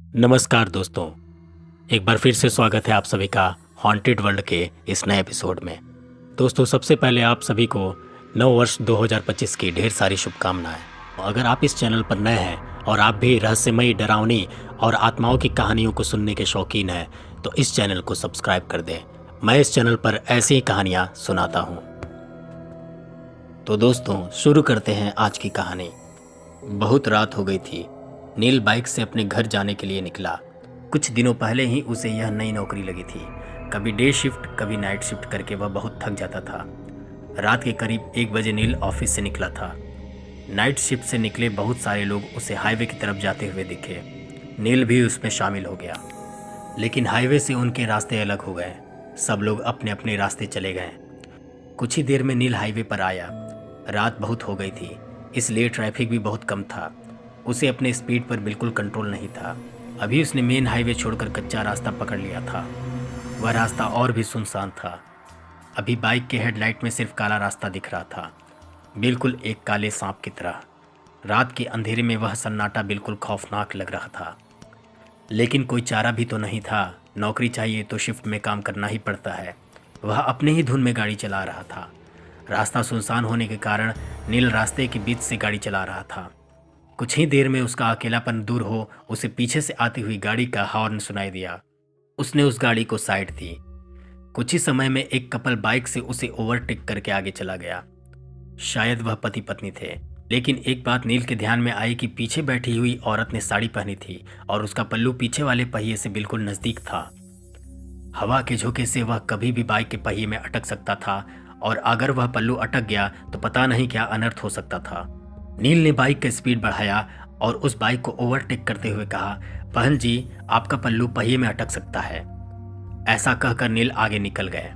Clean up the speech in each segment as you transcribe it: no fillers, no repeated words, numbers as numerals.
नमस्कार दोस्तों। एक बार फिर से स्वागत है आप सभी का हॉन्टेड वर्ल्ड के इस नए एपिसोड में। दोस्तों, सबसे पहले आप सभी को नव वर्ष 2025 की ढेर सारी शुभकामनाएं। अगर आप इस चैनल पर नए हैं और आप भी रहस्यमयी, डरावनी और आत्माओं की कहानियों को सुनने के शौकीन हैं तो इस चैनल को सब्सक्राइब कर दें। मैं इस चैनल पर ऐसी ही कहानियाँ सुनाता हूँ। तो दोस्तों, शुरू करते हैं आज की कहानी। बहुत रात हो गई थी। नील बाइक से अपने घर जाने के लिए निकला। कुछ दिनों पहले ही उसे यह नई नौकरी लगी थी। कभी डे शिफ्ट कभी नाइट शिफ्ट करके वह बहुत थक जाता था। रात के करीब 1 बजे नील ऑफिस से निकला था। नाइट शिफ्ट से निकले बहुत सारे लोग उसे हाईवे की तरफ जाते हुए दिखे। नील भी उसमें शामिल हो गया, लेकिन हाईवे से उनके रास्ते अलग हो गए। सब लोग अपने अपने रास्ते चले गए। कुछ ही देर में नील हाईवे पर आया। रात बहुत हो गई थी, इसलिए ट्रैफिक भी बहुत कम था। उसे अपने स्पीड पर बिल्कुल कंट्रोल नहीं था। अभी उसने मेन हाईवे छोड़कर कच्चा रास्ता पकड़ लिया था। वह रास्ता और भी सुनसान था। अभी बाइक के हेडलाइट में सिर्फ काला रास्ता दिख रहा था, बिल्कुल एक काले सांप की तरह। रात के अंधेरे में वह सन्नाटा बिल्कुल खौफनाक लग रहा था, लेकिन कोई चारा भी तो नहीं था। नौकरी चाहिए तो शिफ्ट में काम करना ही पड़ता है। वह अपने ही धुन में गाड़ी चला रहा था। रास्ता सुनसान होने के कारण नील रास्ते के बीच से गाड़ी चला रहा था। कुछ ही देर में उसका अकेलापन दूर हो उसे पीछे से आती हुई गाड़ी का हॉर्न सुनाई दिया। उसने उस गाड़ी को साइड दी। कुछ ही समय में एक कपल बाइक से उसे ओवरटेक करके आगे चला गया। शायद वह पति पत्नी थे, लेकिन एक बात नील के ध्यान में आई कि पीछे बैठी हुई औरत ने साड़ी पहनी थी और उसका पल्लू पीछे वाले पहिए से बिल्कुल नजदीक था। हवा के झोंके से वह कभी भी बाइक के पहिए में अटक सकता था, और अगर वह पल्लू अटक गया तो पता नहीं क्या अनर्थ हो सकता था। नील ने बाइक का स्पीड बढ़ाया और उस बाइक को ओवरटेक करते हुए कहा, बहन जी, आपका पल्लू पहिए में अटक सकता है। ऐसा कहकर नील आगे निकल गए।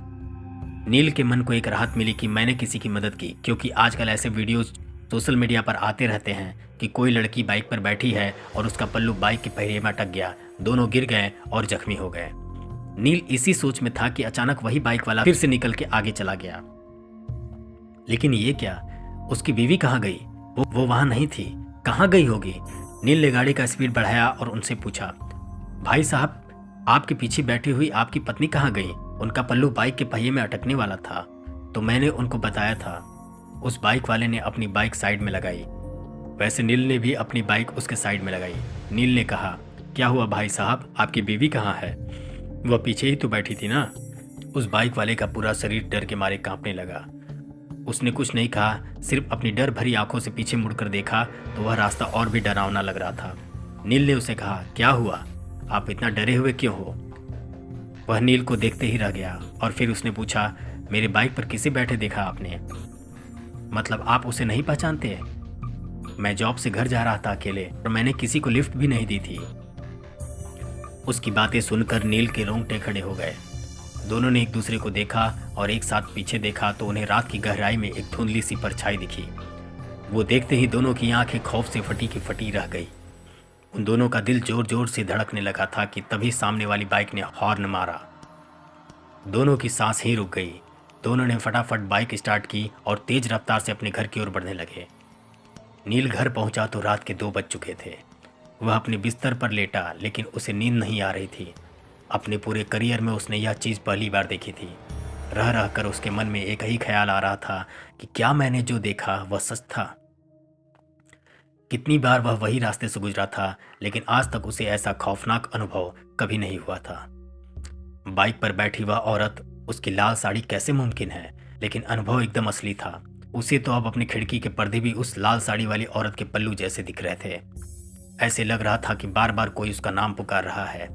नील के मन को एक राहत मिली कि मैंने किसी की मदद की, क्योंकि आजकल ऐसे वीडियोस सोशल मीडिया पर आते रहते हैं कि कोई लड़की बाइक पर बैठी है और उसका पल्लू बाइक के पहिए में अटक गया, दोनों गिर गए और जख्मी हो गए। नील इसी सोच में था कि अचानक वही बाइक वाला फिर से निकल के आगे चला गया। लेकिन ये क्या, उसकी बीवी कहाँ गई? वो वहां नहीं थी। कहाँ गई होगी? नील ने गाड़ी का स्पीड बढ़ाया और उनसे पूछा, भाई साहब, आपके पीछे बैठी हुई आपकी पत्नी कहाँ गई? उनका पल्लू बाइक के पहिए में अटकने वाला था तो मैंने उनको बताया था। उस बाइक वाले ने अपनी बाइक साइड में लगाई। वैसे नील ने भी अपनी बाइक उसके साइड में लगाई। नील ने कहा, क्या हुआ भाई साहब, आपकी बीवी कहाँ है? वह पीछे ही तो बैठी थी ना। उस बाइक वाले का पूरा शरीर डर के मारे कांपने लगा। उसने कुछ नहीं कहा, सिर्फ अपनी डर भरी आंखों से पीछे मुड़कर देखा तो वह रास्ता और भी डरावना लग रहा था। नील ने उसे कहा, क्या हुआ, आप इतना डरे हुए क्यों हो? वह नील को देखते ही रह गया और फिर उसने पूछा, मेरे बाइक पर किसे बैठे देखा आपने? मतलब आप उसे नहीं पहचानते? मैं जॉब से घर जा रहा था अकेले और मैंने किसी को लिफ्ट भी नहीं दी थी। उसकी बातें सुनकर नील के रोंगटे खड़े हो गए। दोनों ने एक दूसरे को देखा और एक साथ पीछे देखा तो उन्हें रात की गहराई में एक धुंधली सी परछाई दिखी। वो देखते ही दोनों की आंखें खौफ से फटी की फटी रह गई। उन दोनों का दिल जोर जोर से धड़कने लगा था कि तभी सामने वाली बाइक ने हॉर्न मारा। दोनों की सांस ही रुक गई। दोनों ने फटाफट बाइक स्टार्ट की और तेज रफ्तार से अपने घर की ओर बढ़ने लगे। नील घर पहुंचा तो रात के 2 बज चुके थे। वह अपने बिस्तर पर लेटा, लेकिन उसे नींद नहीं आ रही थी। अपने पूरे करियर में उसने यह चीज़ पहली बार देखी थी। रह रह कर उसके मन में एक ही ख्याल आ रहा था कि क्या मैंने जो देखा वह सच था। कितनी बार वह वही रास्ते से गुजरा था, लेकिन आज तक उसे ऐसा खौफनाक अनुभव कभी नहीं हुआ था। बाइक पर बैठी वह औरत, उसकी लाल साड़ी कैसे मुमकिन है, लेकिन अनुभव एकदम असली था। उसे तो अब अपनी खिड़की के पर्दे भी उस लाल साड़ी वाली औरत के पल्लू जैसे दिख रहे थे। ऐसे लग रहा था कि बार बार कोई उसका नाम पुकार रहा है।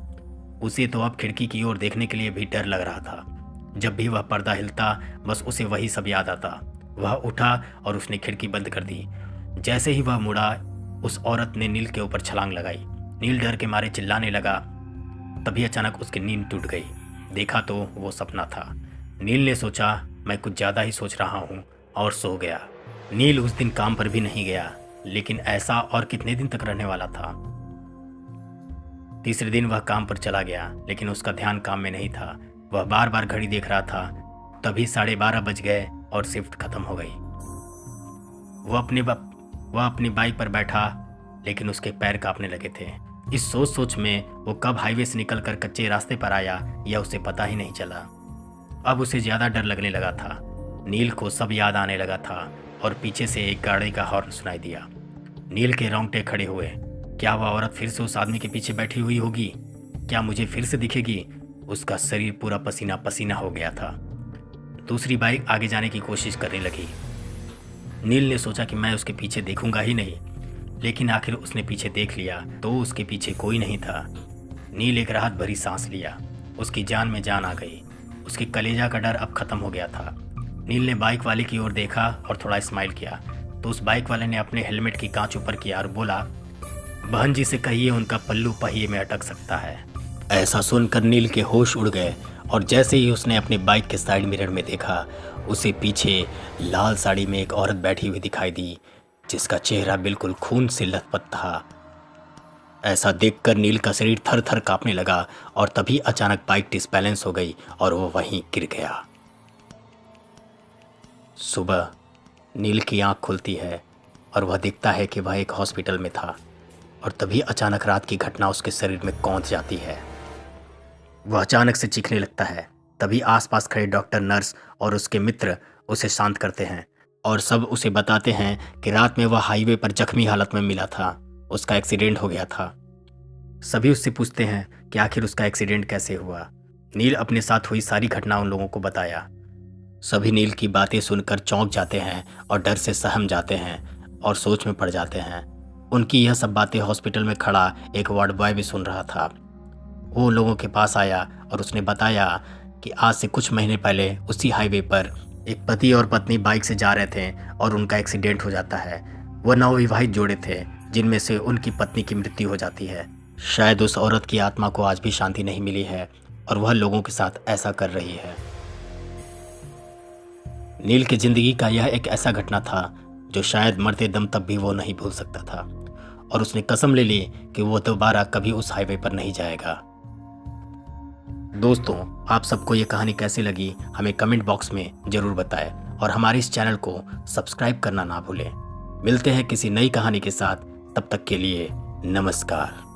उसे तो अब खिड़की की ओर देखने के लिए भी डर लग रहा था। जब भी वह पर्दा हिलता बस उसे वही सब याद आता। वह उठा और उसने खिड़की बंद कर दी। जैसे ही वह मुड़ा, उस औरत ने नील के ऊपर छलांग लगाई। नील डर के मारे चिल्लाने लगा। तभी अचानक उसकी नींद टूट गई। देखा तो वो सपना था। नील ने सोचा, मैं कुछ ज़्यादा ही सोच रहा हूँ, और सो गया। नील उस दिन काम पर भी नहीं गया, लेकिन ऐसा और कितने दिन तक रहने वाला था। तीसरे दिन वह काम पर चला गया, लेकिन उसका ध्यान काम में नहीं था। वह बार बार घड़ी देख रहा था। तभी 12:30 बज गए और शिफ्ट खत्म हो गई। वह अपनी बाइक पर बैठा, लेकिन उसके पैर कांपने लगे थे। इस सोच सोच में वो कब हाईवे से निकलकर कच्चे रास्ते पर आया यह उसे पता ही नहीं चला। अब उसे ज्यादा डर लगने लगा था। नील को सब याद आने लगा था और पीछे से एक गाड़ी का हॉर्न सुनाई दिया। नील के रोंगटे खड़े हुए। क्या वह औरत फिर से उस आदमी के पीछे बैठी हुई होगी? क्या मुझे फिर से दिखेगी? उसका शरीर पूरा पसीना पसीना हो गया था। दूसरी बाइक आगे जाने की कोशिश करने लगी। नील ने सोचा कि मैं उसके पीछे देखूंगा ही नहीं, लेकिन आखिर उसने पीछे देख लिया तो उसके पीछे कोई नहीं था। नील एक राहत भरी सांस लिया। उसकी जान में जान आ गई। उसके कलेजा का डर अब खत्म हो गया था। नील ने बाइक वाले की ओर देखा और थोड़ा स्माइल किया तो उस बाइक वाले ने अपने हेलमेट की कांच ऊपर किया और बोला, बहन जी से कहिए उनका पल्लू पहिए में अटक सकता है। ऐसा सुनकर नील के होश उड़ गए और जैसे ही उसने अपने बाइक के साइड मिरर में देखा, उसे पीछे लाल साड़ी में एक औरत बैठी हुई दिखाई दी जिसका चेहरा बिल्कुल खून से लथपथ था। ऐसा देखकर नील का शरीर थर थर कांपने लगा और तभी अचानक बाइक डिसबैलेंस हो गई और वो वहीं गिर गया। सुबह नील की आंख खुलती है और वह देखता है कि वह एक हॉस्पिटल में था और तभी अचानक रात की घटना उसके शरीर में कौंध जाती है। वह अचानक से चीखने लगता है। तभी आसपास खड़े डॉक्टर, नर्स और उसके मित्र उसे शांत करते हैं और सब उसे बताते हैं कि रात में वह हाईवे पर जख्मी हालत में मिला था। उसका एक्सीडेंट हो गया था। सभी उससे पूछते हैं कि आखिर उसका एक्सीडेंट कैसे हुआ। नील अपने साथ हुई सारी घटना उन लोगों को बताया। सभी नील की बातें सुनकर चौंक जाते हैं और डर से सहम जाते हैं और सोच में पड़ जाते हैं। उनकी यह सब बातें हॉस्पिटल में खड़ा एक वार्ड बॉय भी सुन रहा था। वो उन लोगों के पास आया और उसने बताया कि आज से कुछ महीने पहले उसी हाईवे पर एक पति और पत्नी बाइक से जा रहे थे और उनका एक्सीडेंट हो जाता है। वह नवविवाहित जोड़े थे जिनमें से उनकी पत्नी की मृत्यु हो जाती है। शायद उस औरत की आत्मा को आज भी शांति नहीं मिली है और वह लोगों के साथ ऐसा कर रही है। नील की जिंदगी का यह एक ऐसा घटना था जो शायद मरते दम तक भी वो नहीं भूल सकता था और उसने कसम ले ली कि वो दोबारा कभी उस हाईवे पर नहीं जाएगा। दोस्तों, आप सबको ये कहानी कैसी लगी हमें कमेंट बॉक्स में जरूर बताएं और हमारे इस चैनल को सब्सक्राइब करना ना भूलें। मिलते हैं किसी नई कहानी के साथ, तब तक के लिए नमस्कार।